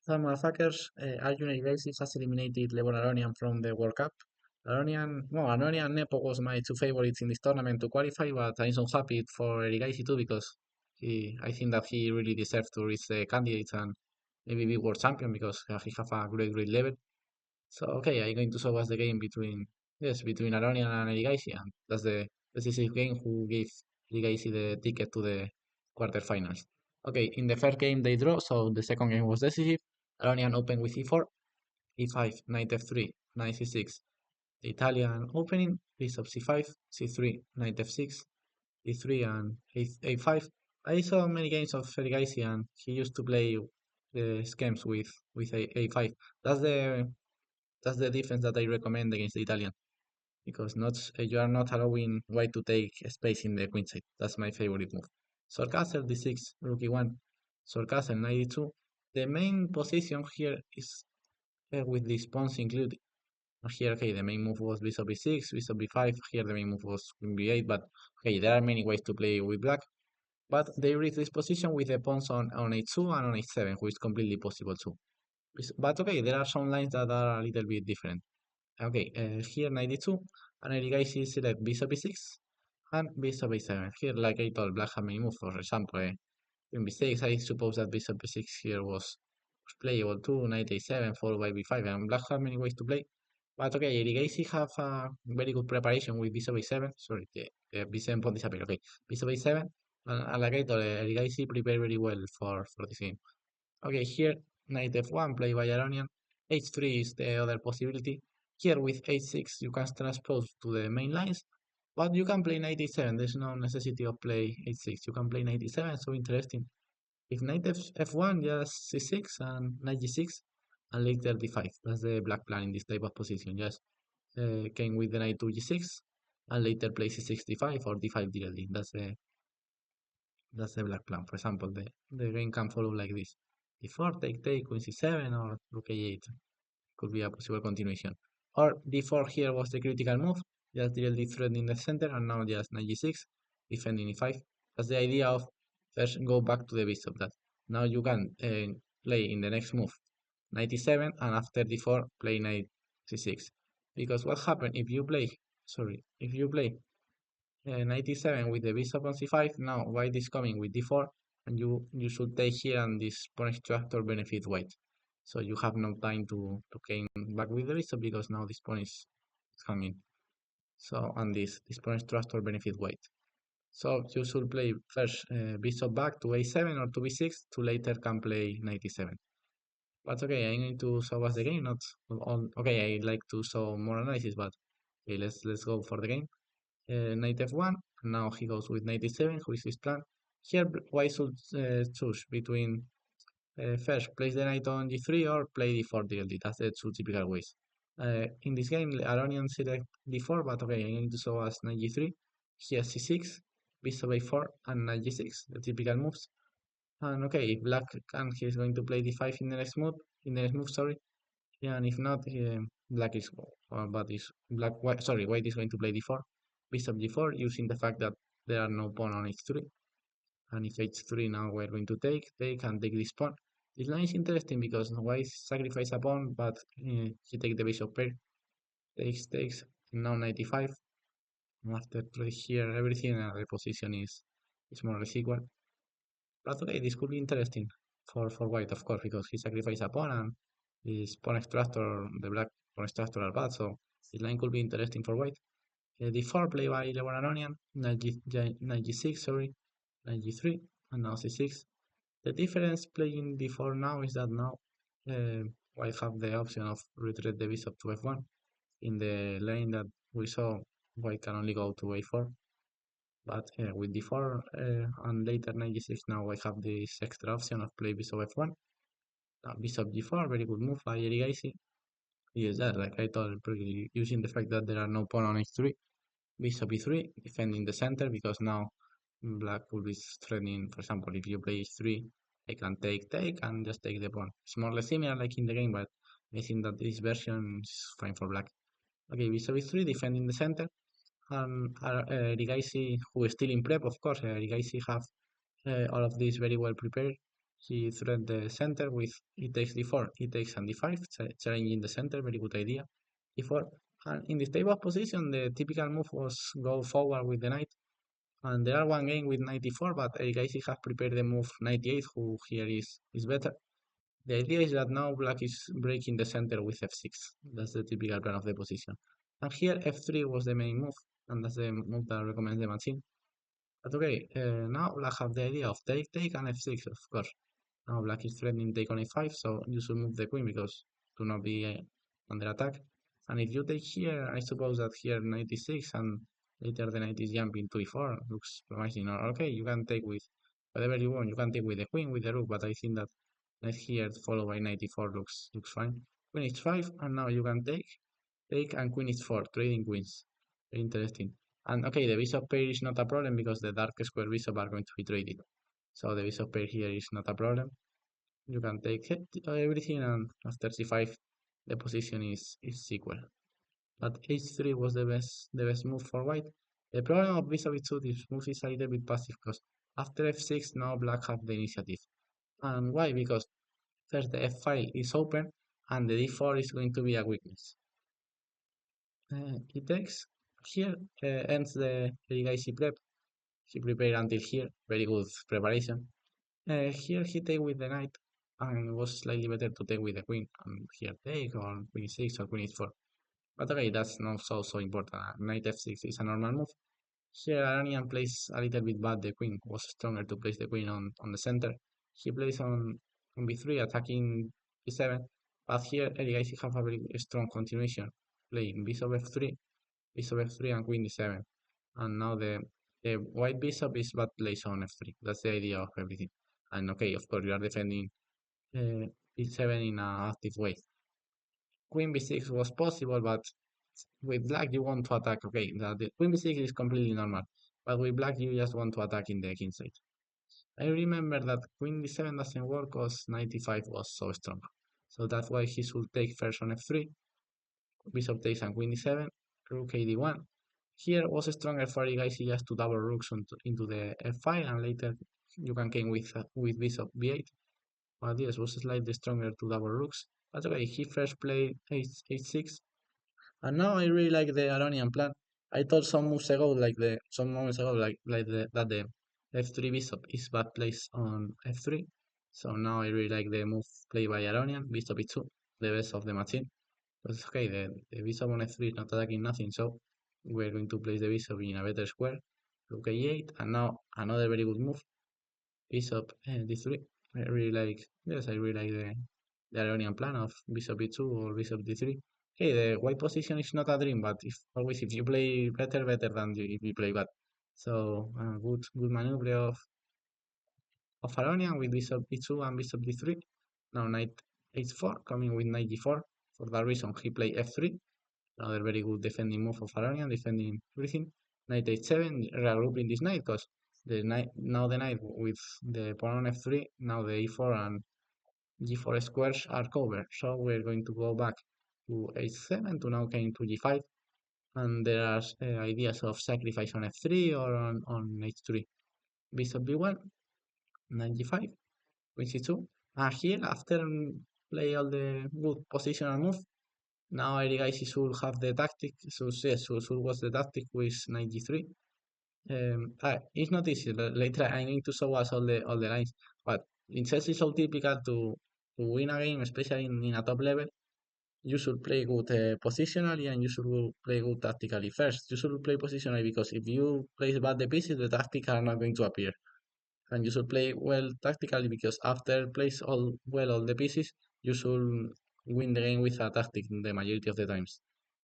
Some motherfuckers, Erigaisi has eliminated ARONIAN from the World Cup. ARONIAN and Nepo was my two favorites in this tournament to qualify, but I'm so happy for Erigaisi too because I think that he really deserves to reach the candidates and maybe be world champion because he have a great level. So okay, I'm going to show us the game between ARONIAN and Erigaisi, and that's the decisive game who gave Erigaisi the ticket to the quarterfinals. Okay, in the first game they draw, so the second game was decisive. ARONIAN opened with e4, e5, knight f3, knight c6. The Italian opening, bishop c5, c3, knight f6, e3 and a5. I saw many games of Erigaisi and he used to play the schemes with a5. That's the that's the defense that I recommend against the Italian because not you are not allowing white to take space in the queen side. That's my favorite move. Sword castle d6, rook e1, sword castle knight e2. The main position here is with these pawns included. Here, okay, the main move was bishop b6, bishop b5. Here, the main move was queen b8. But okay, there are many ways to play with black. But they reach this position with the pawns on h2 and on h7, which is completely possible too. But okay, there are some lines that are a little bit different. Okay, here 92, and Erigaisi select bishop b6 and bishop a7. Here, like I told, black have many moves. For example, in b6, I suppose that bishop b6 here was playable too. Knight a7 followed by b5, and black have many ways to play. But okay, Erigaisi have a very good preparation with bishop a7. Sorry, the b7 pawn disappeared. Okay, bishop a7, and like I told, Erigaisi prepared very well for this game. Okay, here knight f1 played by ARONIAN. h3 is the other possibility. Here with h6 you can transpose to the main lines, but you can play knight e7. There's no necessity of play h6. You can play knight e7, so interesting. If knight f1, just c6 and knight g6, and later d5. That's the black plan in this type of position. Just came with the knight to g6, and later play c6 d5 or d5 directly. That's the black plan. For example, the game can follow like this. D4, take, queen c7, or rook a8 could be a possible continuation. Or d4 here was the critical move, just directly threatening the center, and now just knight g6, defending e5. That's the idea of first go back to the bishop. That now you can play in the next move knight e7, and after d4 play knight c6. Because what happens if you play, sorry, if you play 97 with the bishop on c5. Now white is coming with d4, and you should take here, and this pawn extractor benefit white. So you have no time to came back with the bishop because now this pawn is hanging. So and this pawn extractor benefit white. So you should play first bishop back to a7 or to b6 to later can play 97. But okay, I'm going to show us the game, not on. Okay, I like to show more analysis, but okay, let's go for the game. Knight f1. Now he goes with knight e7, who is his plan. Here, white should choose between first place the knight on g3 or play d4 directly. That's the two typical ways. In this game, Aronian select d4, but okay, I'm going to show us knight g3. He has c6, bishop a4, and knight g6, the typical moves. And okay, if black can, he's going to play d5 in the next move, sorry. Yeah, and if not, black is, but is black, white, sorry, white is going to play d4, bishop g4, using the fact that there are no pawn on h3. And if h3 now we're going to and take this pawn. This line is interesting because white sacrifice a pawn, but he take the bishop pair, takes, now 95. After here, everything the position is more or less equal. But okay, this could be interesting for white, of course, because he sacrificed a pawn and his pawn extractor, the black pawn extractor are bad, so this line could be interesting for white. D4 played by ARONIAN, knight g6, sorry, knight g3, and now c6. The difference playing d4 now is that now white have the option of retreat the bishop to f1. In the lane that we saw, white can only go to a4. But with d4 and later knight g6, now I have this extra option of play bishop f1. Bishop g4, very good move by Erigaisi. Yes, that, like I told previously, using the fact that there are no pawn on h3. Bishop e3, defending the center, because now black will be threatening, for example, if you play h3, I can take, and just take the pawn. It's more or less similar like in the game, but I think that this version is fine for black. Okay, bishop e3, defending the center. And Erigaisi, who is still in prep, of course, Erigaisi have all of this very well prepared. He threatened the center with e takes d4, e takes and d5, challenging the center, very good idea. e4, and in this type of position, the typical move was go forward with the knight, and there are one game with knight e4, but Erigaisi has prepared the move knight e8, who here is better. The idea is that now black is breaking the center with f6. That's the typical plan of the position. And here f3 was the main move, and that's the move that recommends the machine. But okay, now black have the idea of take, and f6, of course. Now black is threatening take on a5, so you should move the queen because to not be under attack. And if you take here, I suppose that here knight e6 and later the knight is jumping to e4, looks promising. Or okay, you can take with whatever you want. You can take with the queen, with the rook, but I think that knight here followed by knight e4 looks fine. Queen h5, and now you can take, and queen h4, trading queens. Very interesting. And okay, the bishop pair is not a problem because the dark square bishop are going to be traded. So the bishop pair here is not a problem. You can take everything, and after c5 the position is equal. But h3 was the best move for white. The problem of bishop e2, this move is a little bit passive because after f6 now black have the initiative. And why? Because first the f file is open and the d4 is going to be a weakness. It takes here ends the Erigaisi prep. He prepared until here, very good preparation. Here he take with the knight, and it was slightly better to take with the queen, and here take, or queen 6 or queen h4. But okay, that's not so important. Knight f6 is a normal move. Here Aronian plays a little bit bad. The queen was stronger to place the queen on the center. He plays on b3, attacking b7. But here Erigaisi have a very strong continuation, playing bishop f3, and queen d7. And now the white bishop is bad place on f3. That's the idea of everything. And okay, of course, you are defending b7 in an active way. Queen b6 was possible, but with black you want to attack. Okay, the queen b6 is completely normal, but with black you just want to attack in the king side. I remember that queen d7 doesn't work because 95 was so strong. So that's why he should take first on f3, bishop takes and queen d7, rook ad1. Here was stronger for you guys just to double rooks into the f5, and later you can game with bishop b8. But yes, was slightly stronger to double rooks. But okay, he first played h6, and now I really like the Aronian plan. I thought some moments ago, that the f3 bishop is bad place on f3. So now I really like the move played by Aronian, bishop e2, the best of the machine. But it's okay, the bishop on f3 is not attacking nothing, so we're going to place the bishop in a better square. Rook a8, and now another very good move, bishop d3. I really like the Aronian plan of bishop b2 or bishop d3. Okay, the white position is not a dream, but if you play better than if you play bad. So good maneuver of Aronian with bishop b2 and bishop d3. Now knight h4, coming with knight g4. For that reason, he played f3. Another very good defending move of Aronian, defending everything. Knight h7, regrouping this knight because the knight with the pawn on f3, now the e4 and g4 squares are covered. So we're going to go back to h7 to now came to g5, and there are ideas of sacrifice on f3 or on h3. Bishop b1, knight g5, queen c2. And here, after play all the good positional move, now Erigaisi should have the tactic. So yes, should was the tactic with knight g3. It's not easy. Later I'm going to show us all the lines, but in chess it's so typical to win a game, especially in a top level. You should play good positionally, and you should play good tactically. First, you should play positionally because if you place bad the pieces, the tactics are not going to appear. And you should play well tactically because after place all the pieces, you should win the game with a tactic the majority of the times.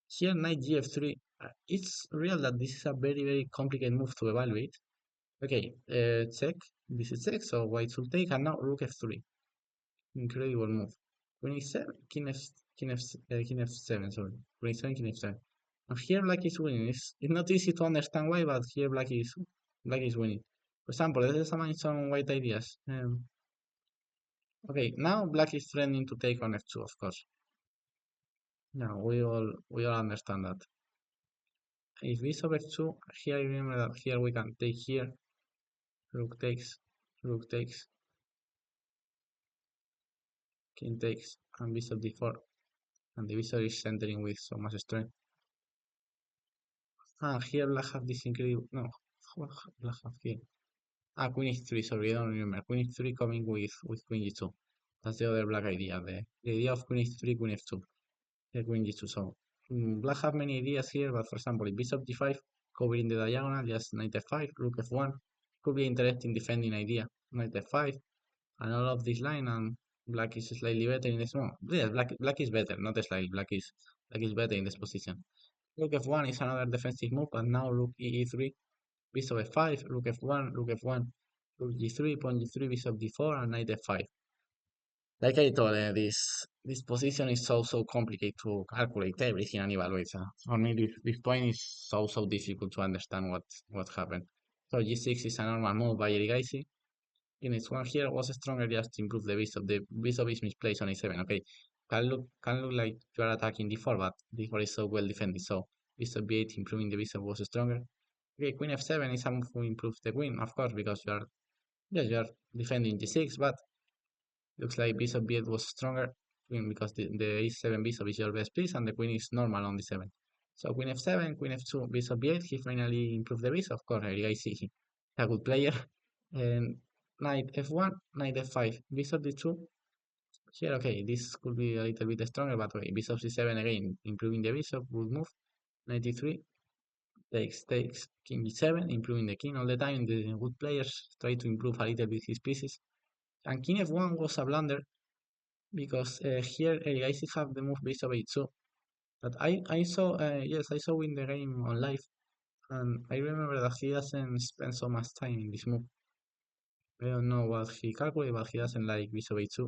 Here, knight gf3, it's real that this is a very complicated move to evaluate. Okay, check. This is check, so white should take, and now rook f3. Incredible move. Queen e7, king f7, sorry. Queen e7, king f7. And here black is winning. It's not easy to understand why, but here black is winning. For example, let's examine some white ideas. Okay, now black is threatening to take on f2, of course. Now we all understand that. If bishop f2, here remember that here we can take here, rook takes, king takes, and bishop d4, and the bishop is centering with so much strength. Ah, here black have this incredible, no, what black have here? Ah, queen h3, sorry, I don't remember. Queen h3 coming with queen g2. That's the other black idea, the idea of queen h3, queen f2, queen g2. So, black have many ideas here, but for example, if bishop g5, covering the diagonal, just knight f5, rook f1, could be interesting defending idea. Knight f5, and all of this line, and black is slightly better in this one. Yeah, black is better, not slightly. Black is better in this position. Rook f1 is another defensive move, but now rook e3, bishop f5, rook f1, rook f1, rook g3, pawn g3, bishop d4, and knight f5. Like I told, this position is so complicated to calculate everything and evaluate. For me, this point is so difficult to understand what happened. So g6 is a normal move by Erigaisi. In its one here was stronger just to improve the bishop. The bishop is misplaced on a7. Okay, can look like you are attacking d4, but d4 is so well defended. So bishop b8 improving the bishop was stronger. Okay, queen f7 is a move to improve the queen, of course, because you are defending g6, but looks like bishop b8 was stronger because the e7 bishop is your best piece and the queen is normal on d7. So queen f7, queen f2, bishop b8. He finally improved the bishop. Of course, I see he a good player. And knight f1, knight f5, bishop d2. Here, okay, this could be a little bit stronger, but okay, bishop c7 again, improving the bishop, good move. Knight e3, takes, king e7, improving the king all the time. The good players try to improve a little bit his pieces. And king f1 was a blunder because here Erigaisi have the move bishop h2. But I saw, yes, I saw in the game on live, and I remember that he doesn't spend so much time in this move. I don't know what he calculated, but he doesn't like bishop h2.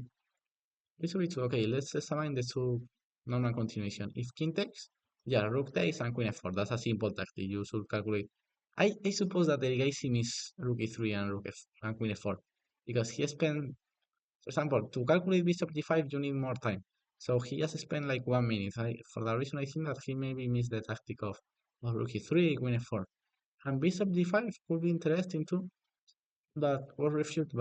Bishop h2, okay, let's examine the two normal continuation. If king takes, yeah, rook takes and queen f4. That's a simple tactic. You should calculate. I suppose that Erigaisi miss rook e3 and rook f and queen f4 because he spent, for example, to calculate bishop g5, you need more time. So he just spent like 1 minute. For that reason, I think that he maybe missed the tactic of rook e3, queen f4. And bishop d5 could be interesting too, but was refuted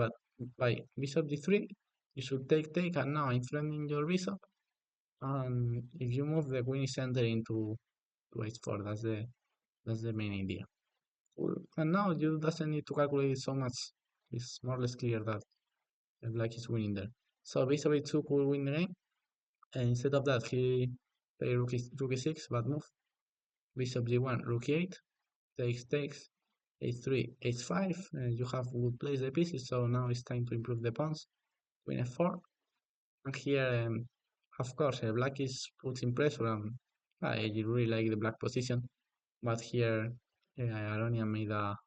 by bishop d3. You should take, and now I'm threatening your bishop. And if you move the queen is entering to h4, that's the main idea. Cool. And now you doesn't need to calculate so much. It's more or less clear that the black is winning there. So bishop h2 could win the game. And instead of that, he played rook e6, bad move. Bishop g1, rook e8, takes, h3, h5. You have good placed the pieces, so now it's time to improve the pawns. Queen f4. And here, of course, black is putting pressure, and I really like the black position. But here, Aronian made a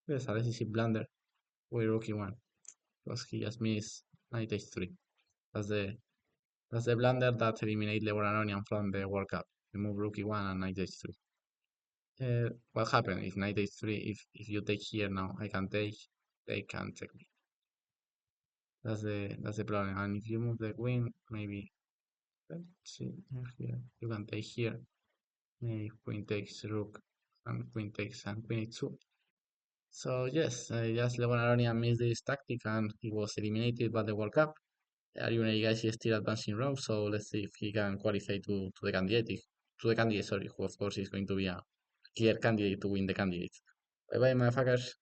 decisive blunder with rook e1 because he just missed knight h3. That's the That's the blunder that eliminated Aronian from the World Cup. Remove rook e1 and knight h3. What happened if knight h3? If you take here now, I can take and check me. That's the problem. And if you move the queen, maybe let's see here. You can take here. Maybe queen takes rook and queen takes and queen h2. So yes, just Aronian missed this tactic and he was eliminated by the World Cup. Erigaisi is still advancing round, so let's see if he can qualify to the candidate. To the candidate, sorry, who of course is going to be a clear candidate to win the candidate. Bye bye, motherfuckers.